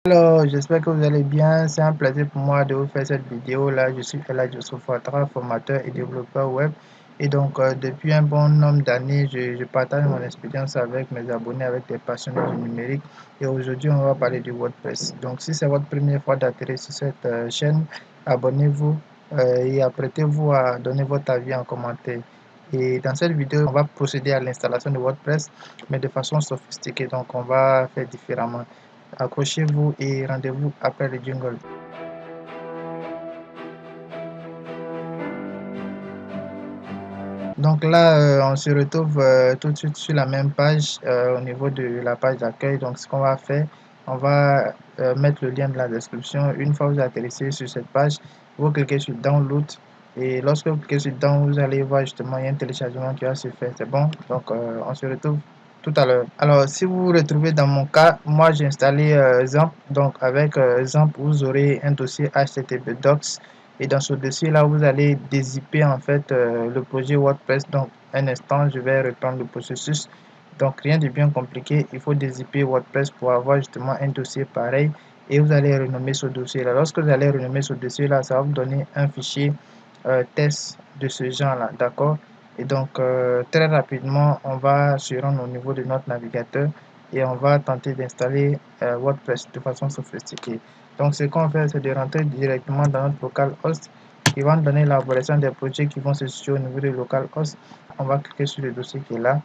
Alors, j'espère que vous allez bien. C'est un plaisir pour moi de vous faire cette vidéo là. Je suis Elhadji Youssouf Ouattara, formateur et développeur web. Et donc, depuis un bon nombre d'années, je partage mon expérience avec mes abonnés, avec des passionnés du numérique. Et aujourd'hui, on va parler du WordPress. Donc, si c'est votre première fois d'atterrir sur cette chaîne, abonnez-vous et apprêtez-vous à donner votre avis en commentaire. Et dans cette vidéo, on va procéder à l'installation de WordPress, mais de façon sophistiquée. Donc, on va faire différemment. Accrochez-vous et rendez-vous après le jingle. Donc là, on se retrouve tout de suite sur la même page au niveau de la page d'accueil. Donc ce qu'on va faire, on va mettre le lien de la description. Une fois que vous atterrissez sur cette page, vous cliquez sur Download. Et lorsque vous cliquez sur Download, vous allez voir justement, il y a un téléchargement qui va se faire. C'est bon? Donc on se retrouve tout à l'heure. Alors, si vous vous retrouvez dans mon cas, moi j'ai installé Xampp. Donc avec Xampp, vous aurez un dossier HTTP Docs. Et dans ce dossier là, vous allez dézipper en fait le projet WordPress. Donc un instant, je vais reprendre le processus. Donc rien de bien compliqué, il faut dézipper WordPress pour avoir justement un dossier pareil. Et vous allez renommer ce dossier là. Lorsque vous allez renommer ce dossier là, ça va vous donner un fichier test de ce genre là, d'accord? Et donc très rapidement, on va se rendre au niveau de notre navigateur et on va tenter d'installer WordPress de façon sophistiquée. Donc ce qu'on fait, c'est de rentrer directement dans notre localhost qui va nous donner l'élaboration des projets qui vont se situer au niveau du localhost. On va cliquer sur le dossier qui est là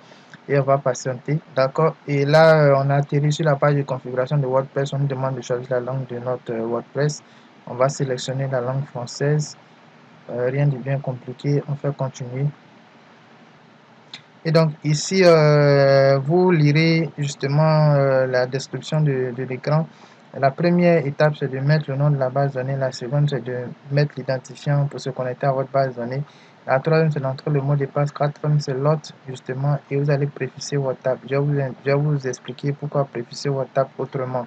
et on va patienter, d'accord? Et là, on a atterri sur la page de configuration de WordPress. On nous demande de choisir la langue de notre WordPress. On va sélectionner la langue française. Rien de bien compliqué, on fait continuer. Et donc ici, vous lirez justement la description de l'écran. La première étape, c'est de mettre le nom de la base de données. La seconde, c'est de mettre l'identifiant pour se connecter à votre base de données. La troisième, c'est d'entrer le mot de passe. Quatrième, c'est l'autre, justement, et vous allez préficer votre table. Je vais vous expliquer pourquoi préficer votre table autrement.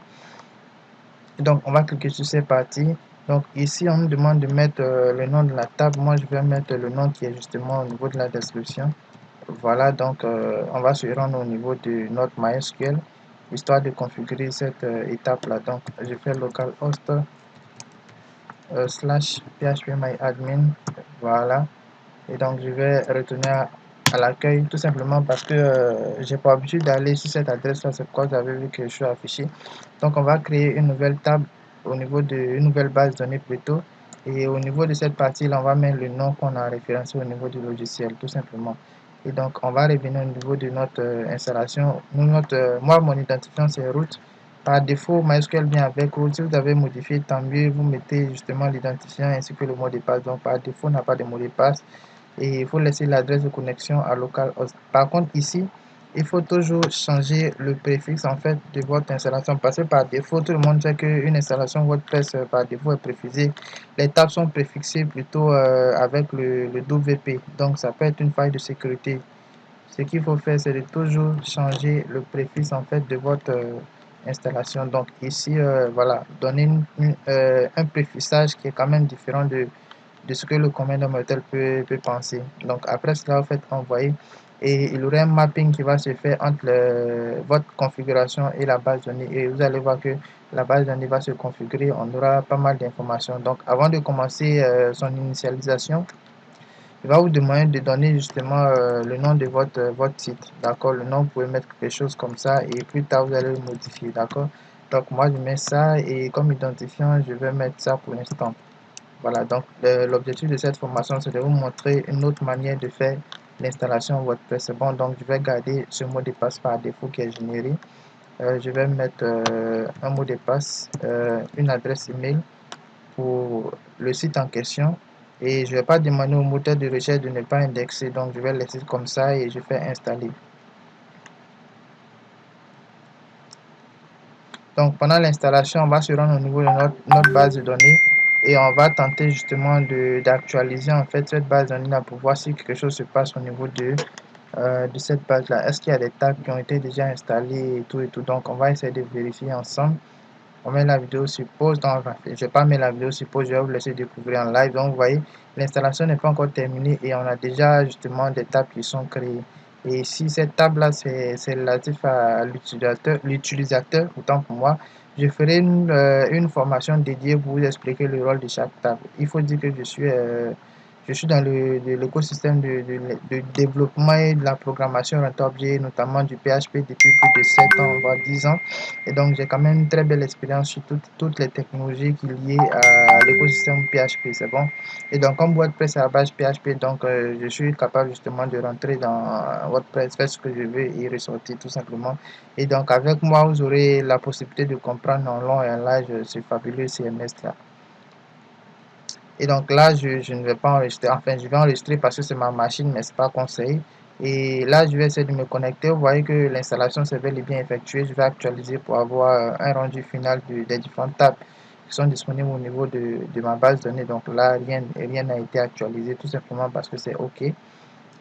Et donc, on va cliquer sur ces parties. Donc, ici, on nous demande de mettre le nom de la table. Moi, je vais mettre le nom qui est justement au niveau de la description. Voilà, donc on va se rendre au niveau de notre MySQL, histoire de configurer cette étape-là. Donc, je fais localhost slash phpMyAdmin, voilà. Et donc, je vais retourner à l'accueil, tout simplement parce que j'ai pas l'habitude d'aller sur cette adresse-là, c'est pourquoi vous avez vu que je suis affiché. Donc, on va créer une nouvelle table au niveau de une nouvelle base de données plutôt. Et au niveau de cette partie-là, on va mettre le nom qu'on a référencé au niveau du logiciel, tout simplement. Et donc, on va revenir au niveau de notre installation. Moi, mon identifiant, c'est root. Par défaut, MySQL vient avec root. Si vous avez modifié, tant mieux, vous mettez justement l'identifiant ainsi que le mot de passe. Donc, par défaut, on n'a pas de mot de passe. Et il faut laisser l'adresse de connexion à localhost. Par contre, ici, il faut toujours changer le préfixe en fait de votre installation parce que par défaut, tout le monde sait qu'une installation WordPress par défaut est préfixée. Les tables sont préfixées plutôt avec le WP. Donc, ça peut être une faille de sécurité. Ce qu'il faut faire, c'est de toujours changer le préfixe en fait de votre installation. Donc ici, voilà, donner un préfixage qui est quand même différent de ce que le commun des mortels peut penser. Donc après cela, vous faites envoyer et il y aura un mapping qui va se faire entre votre configuration et la base de données. Et vous allez voir que la base de données va se configurer. On aura pas mal d'informations. Donc avant de commencer son initialisation, il va vous demander de donner justement le nom de votre site. D'accord, le nom, vous pouvez mettre quelque chose comme ça et plus tard vous allez le modifier. D'accord, donc moi je mets ça et comme identifiant, je vais mettre ça pour l'instant. Voilà, donc l'objectif de cette formation, c'est de vous montrer une autre manière de faire l'installation WordPress. C'est bon, donc je vais garder ce mot de passe par défaut qui est généré. Je vais mettre un mot de passe, une adresse email pour le site en question. Et je ne vais pas demander au moteur de recherche de ne pas indexer, donc je vais laisser comme ça et je fais installer. Donc pendant l'installation, on va se rendre au niveau de notre base de données et on va tenter justement d'actualiser en fait cette base de données là pour voir si quelque chose se passe au niveau de cette base là. Est-ce qu'il y a des tags qui ont été déjà installés et tout et tout. Donc on va essayer de vérifier ensemble. On met la vidéo sur pause. Donc, je ne vais pas mettre la vidéo sur pause, je vais vous laisser découvrir en live. Donc vous voyez, l'installation n'est pas encore terminée et on a déjà justement des tables qui sont créées. Et si cette table là c'est relatif à l'utilisateur, autant pour moi, je ferai une formation dédiée pour vous expliquer le rôle de chaque table. Il faut dire que je suis dans l'écosystème de développement et de la programmation orientée notamment du PHP depuis plus de 7 ans, voire 10 ans. Et donc, j'ai quand même une très belle expérience sur toutes les technologies qui sont liées à l'écosystème PHP, c'est bon. Et donc, comme WordPress est à la base PHP, donc je suis capable justement de rentrer dans WordPress, faire ce que je veux et ressortir tout simplement. Et donc, avec moi, vous aurez la possibilité de comprendre en long et en large ce fabuleux CMS là. Et donc là, je ne vais pas enregistrer. Enfin, je vais enregistrer parce que c'est ma machine, mais c'est pas conseil. Et là, je vais essayer de me connecter. Vous voyez que l'installation s'est bel et bien effectuée. Je vais actualiser pour avoir un rendu final des différentes tables qui sont disponibles au niveau de ma base de données. Donc là, rien n'a été actualisé tout simplement parce que c'est OK.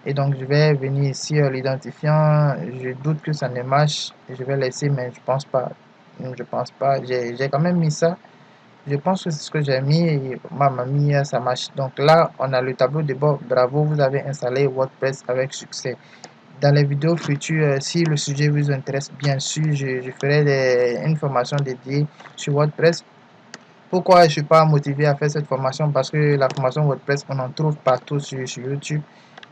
Et donc, je vais venir ici, l'identifiant. Je doute que ça ne marche. Je vais laisser, mais je pense pas. Je pense pas. J'ai quand même mis ça. Je pense que c'est ce que j'ai mis et m'a mis ça marche. Donc là, on a le tableau de bord. Bravo, vous avez installé WordPress avec succès. Dans les vidéos futures, si le sujet vous intéresse, bien sûr, je ferai une formation dédiée sur WordPress. Pourquoi je ne suis pas motivé à faire cette formation? Parce que la formation WordPress, on en trouve partout sur YouTube.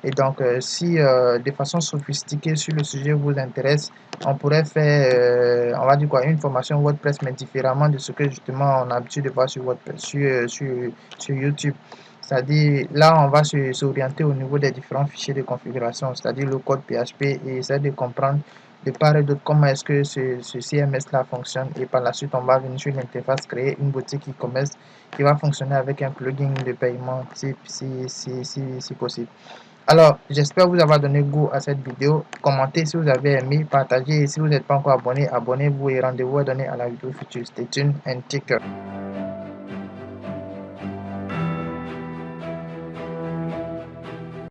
Et donc, si de façon sophistiquée sur le sujet vous intéresse, on pourrait faire, on va dire quoi, une formation WordPress, mais différemment de ce que justement on a l'habitude de voir sur WordPress, sur YouTube. C'est-à-dire, là, on va s'orienter au niveau des différents fichiers de configuration, c'est-à-dire le code PHP, et essayer de comprendre de part et d'autre comment est-ce que ce CMS là fonctionne. Et par la suite, on va venir sur l'interface, créer une boutique e-commerce qui va fonctionner avec un plugin de paiement si possible. Alors, j'espère vous avoir donné goût à cette vidéo. Commentez si vous avez aimé, partagez et si vous n'êtes pas encore abonné, abonnez-vous et rendez-vous à donner à la vidéo future. Stay tuned and take care.